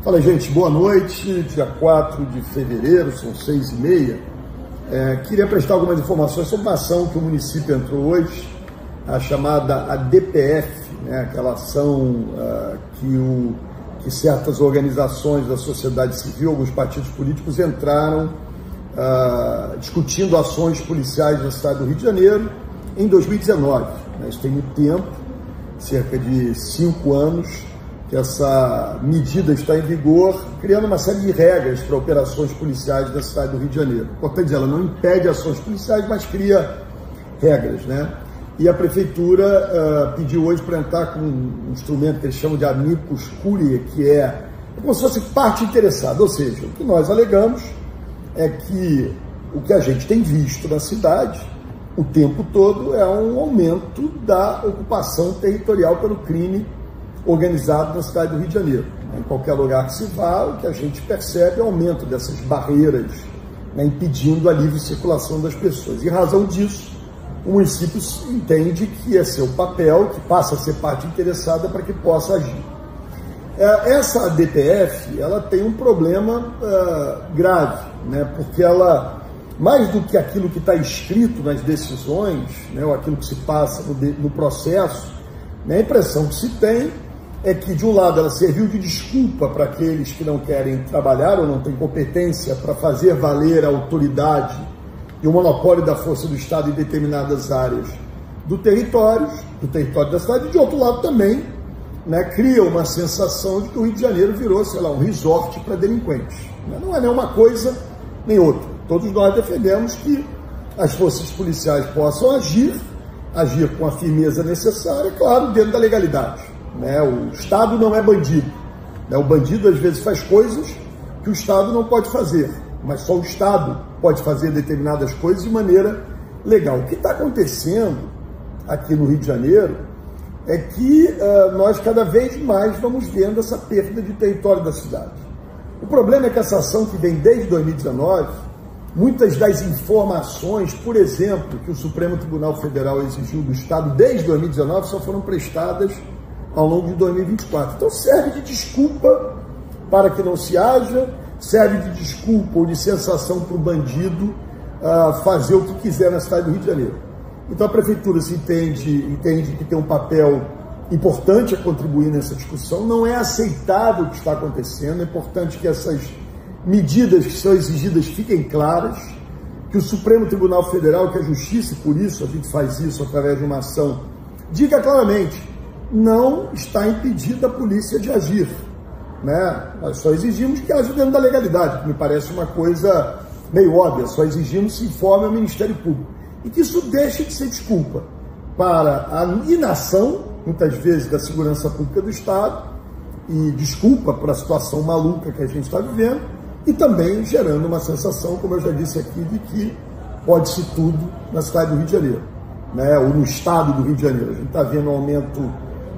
Fala, gente, boa noite. Dia 4 de fevereiro, são 6h30. Queria prestar algumas informações sobre uma ação que o município entrou hoje, a chamada ADPF, né? Aquela ação que certas organizações da sociedade civil, alguns partidos políticos entraram discutindo ações policiais na cidade do Rio de Janeiro em 2019. Né? Isso tem muito tempo, cerca de 5 anos, que essa medida está em vigor, criando uma série de regras para operações policiais da cidade do Rio de Janeiro. Importante dizer, ela não impede ações policiais, mas cria regras, né? E a prefeitura pediu hoje para entrar com um instrumento que eles chamam de amicus curiae, que é como se fosse parte interessada, ou seja, o que nós alegamos é que o que a gente tem visto na cidade o tempo todo é um aumento da ocupação territorial pelo crime organizado na cidade do Rio de Janeiro. Em qualquer lugar que se vá, o que a gente percebe é o aumento dessas barreiras, né, impedindo a livre circulação das pessoas. Em razão disso, o município entende que é seu papel, que passa a ser parte interessada para que possa agir. Essa ADPF, ela tem um problema grave, né, porque ela, mais do que aquilo que está escrito nas decisões, né, ou aquilo que se passa no processo, né, a impressão que se tem é que, de um lado, ela serviu de desculpa para aqueles que não querem trabalhar ou não têm competência para fazer valer a autoridade e o monopólio da força do Estado em determinadas áreas do território da cidade, e, de outro lado, também, né, cria uma sensação de que o Rio de Janeiro virou, sei lá, um resort para delinquentes. Não é nem uma coisa nem outra. Todos nós defendemos que as forças policiais possam agir com a firmeza necessária, claro, dentro da legalidade. Né? O Estado não é bandido. Né? O bandido, às vezes, faz coisas que o Estado não pode fazer, mas só o Estado pode fazer determinadas coisas de maneira legal. O que está acontecendo aqui no Rio de Janeiro é que nós cada vez mais vamos vendo essa perda de território da cidade. O problema é que essa ação, que vem desde 2019, muitas das informações, por exemplo, que o Supremo Tribunal Federal exigiu do Estado desde 2019, só foram prestadas ao longo de 2024. Então serve de desculpa para que não se haja, serve de desculpa ou de sensação para o bandido fazer o que quiser na cidade do Rio de Janeiro. Então a prefeitura se entende que tem um papel importante a contribuir nessa discussão. Não é aceitável o que está acontecendo, é importante que essas medidas que são exigidas fiquem claras, que o Supremo Tribunal Federal, que a Justiça, e por isso a gente faz isso através de uma ação, diga claramente, não está impedida a polícia de agir. Né? Nós só exigimos que haja dentro da legalidade, que me parece uma coisa meio óbvia, só exigimos que se informe ao Ministério Público. E que isso deixe de ser desculpa para a inação, muitas vezes, da segurança pública do Estado, e desculpa para a situação maluca que a gente está vivendo, e também gerando uma sensação, como eu já disse aqui, de que pode-se tudo na cidade do Rio de Janeiro, né? Ou no estado do Rio de Janeiro. A gente está vendo um aumento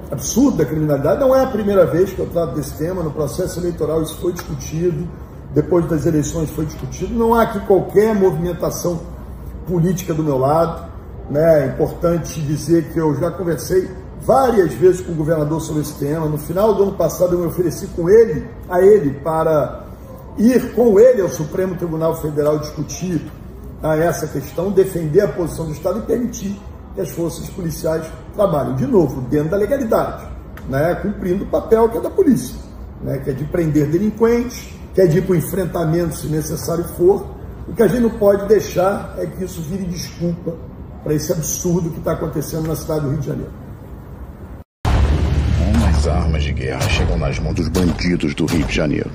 absurdo da criminalidade. Não é a primeira vez que eu trato desse tema. No processo eleitoral isso foi discutido, depois das eleições foi discutido. Não há aqui qualquer movimentação política do meu lado, né? É importante dizer que eu já conversei várias vezes com o governador sobre esse tema. No final do ano passado eu me ofereci a ele para ir com ele ao Supremo Tribunal Federal discutir essa questão, defender a posição do Estado e permitir que as forças policiais trabalhem, de novo, dentro da legalidade, né, cumprindo o papel que é da polícia, né, que é de prender delinquentes, que é de ir para o enfrentamento se necessário for. O que a gente não pode deixar é que isso vire desculpa para esse absurdo que está acontecendo na cidade do Rio de Janeiro. As armas de guerra chegam nas mãos dos bandidos do Rio de Janeiro.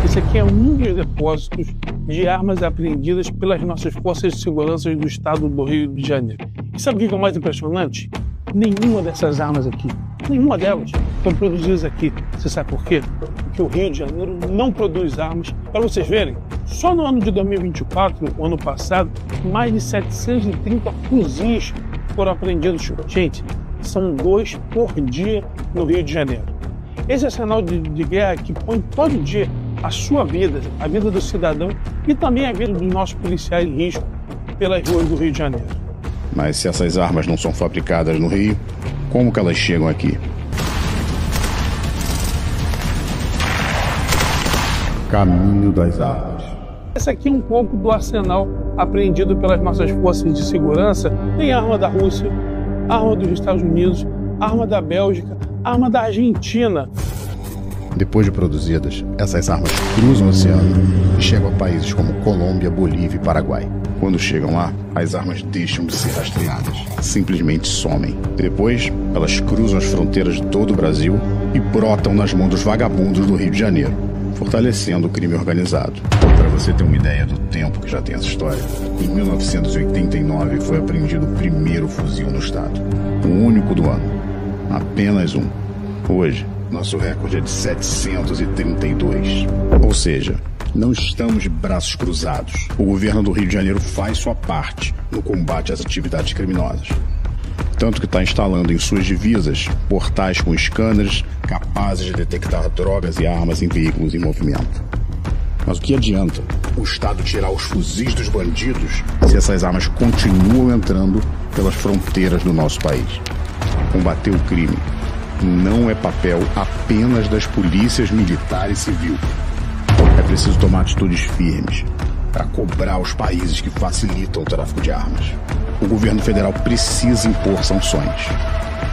Esse aqui é um dos depósitos de armas apreendidas pelas nossas forças de segurança do estado do Rio de Janeiro. E sabe o que é o mais impressionante? Nenhuma dessas armas aqui, nenhuma delas, foi produzida aqui. Você sabe por quê? Porque o Rio de Janeiro não produz armas. Para vocês verem, só no ano de 2024, o ano passado, mais de 730 fuzis foram apreendidos. Gente, são 2 por dia no Rio de Janeiro. Esse é sinal de guerra que põe todo dia a sua vida, a vida do cidadão e também a vida dos nossos policiais em risco pelas ruas do Rio de Janeiro. Mas se essas armas não são fabricadas no Rio, como que elas chegam aqui? Caminho das armas. Esse aqui é um pouco do arsenal apreendido pelas nossas forças de segurança. Tem arma da Rússia, arma dos Estados Unidos, arma da Bélgica, arma da Argentina. Depois de produzidas, essas armas cruzam o oceano e chegam a países como Colômbia, Bolívia e Paraguai. Quando chegam lá, as armas deixam de ser rastreadas, simplesmente somem. Depois, elas cruzam as fronteiras de todo o Brasil e brotam nas mãos dos vagabundos do Rio de Janeiro, fortalecendo o crime organizado. Para você ter uma ideia do tempo que já tem essa história, em 1989 foi apreendido o primeiro fuzil no estado, o único do ano, apenas um. Hoje, nosso recorde é de 732. Ou seja, não estamos de braços cruzados. O governo do Rio de Janeiro faz sua parte no combate às atividades criminosas. Tanto que está instalando em suas divisas portais com scanners capazes de detectar drogas e armas em veículos em movimento. Mas o que adianta o Estado tirar os fuzis dos bandidos se essas armas continuam entrando pelas fronteiras do nosso país? Combater o crime não é papel apenas das polícias militar e civil. É preciso tomar atitudes firmes para cobrar os países que facilitam o tráfico de armas. O governo federal precisa impor sanções.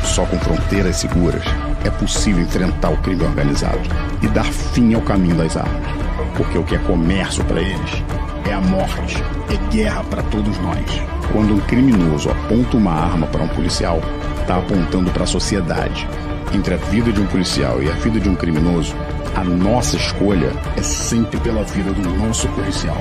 Só com fronteiras seguras é possível enfrentar o crime organizado e dar fim ao caminho das armas. Porque o que é comércio para eles é a morte, é guerra para todos nós. Quando um criminoso aponta uma arma para um policial, está apontando para a sociedade. Entre a vida de um policial e a vida de um criminoso, a nossa escolha é sempre pela vida do nosso policial.